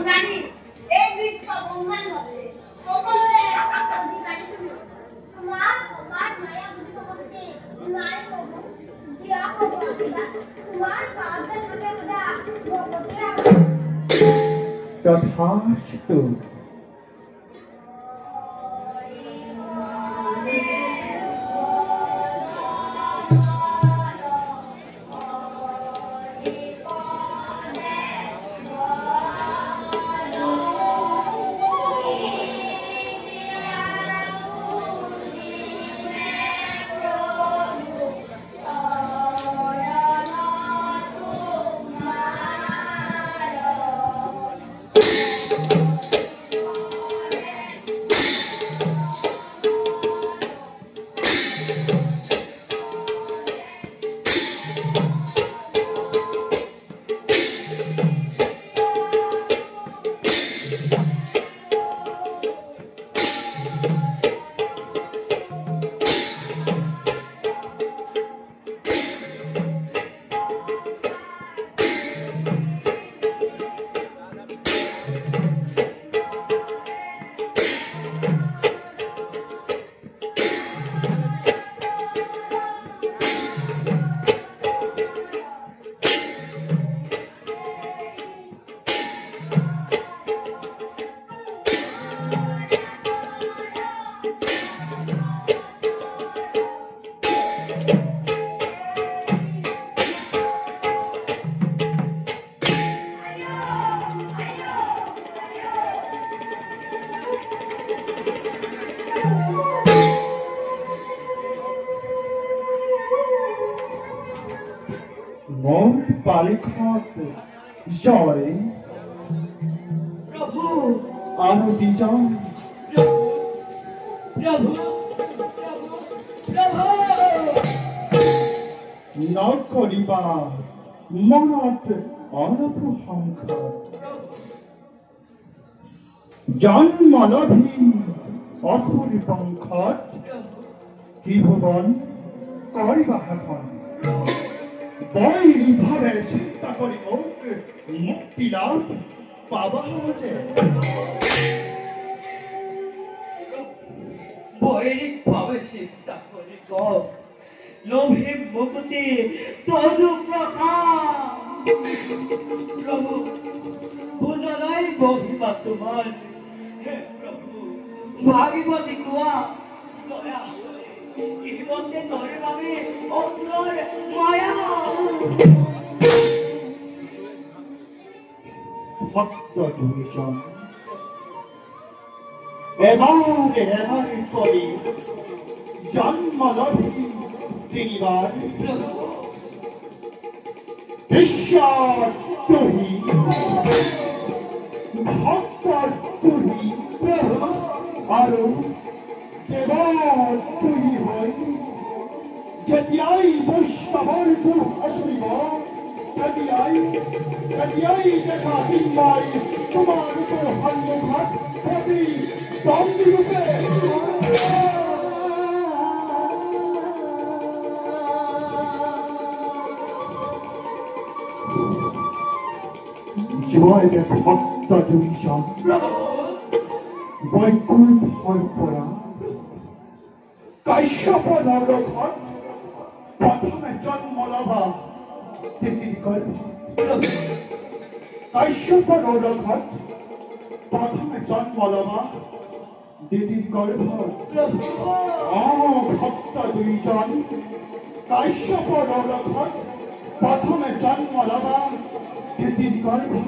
জানি এই বিশ্ব ব্রহ্মাণ্ডে সকলের অধিকারী তুমি তোমার মায়া বুদ্ধি সম্পর্কে নাই প্রভু দিয়া প্রভু তোমার পাদের মধ্যে খোদা ভগবতী তথাস্তু পালিখাত জয় প্রভু আরতি জয় প্রভু প্রভু নকরিবা মনত অনপ্রহংকার জন্মলভী অখুরি পঙ্খত ত্রিভুবন করিবা হাখন বৈরী ভাবে চিন্তা করি মুক্তি লাভ পাবা হচ্ছে বৈরিক ভাবে চিন্তা করি লোভী মুক্তি তজু প্রকাশ প্রভু বুঝাই মহিমা তোমার হে প্রভু ভাগবতী কুয়া দয়া ইতিমধ্যে তরে ভাবে অন্তর মায়া ভক্ত দুইজন এবারে করি জন্মলভী তিনিবার ঈশ্বর তুহি ভক্ত তুহি আৰু কেৱল তুহি হৈ যেতিয়াই বৈষ্ণৱৰ দুখ আচৰিব তেতিয়াই দেখা দিনবাই তোমাৰ সন্মুখত প্ৰতি দণ্ডৰূপে জয় ভক্ত দুইজন বৈকুণ্ঠৰ পৰা কাশ্যপৰ নৰকত প্ৰথমে জন্ম লবা কাশ্যপৰ নৰকত প্ৰথমে জন্ম লবা দিদিৰ গৰ্ভত ভক্ত দুইজন কাশ্যপৰ নৰকত প্রথমে জন্ম লবা দিদির গর্ভে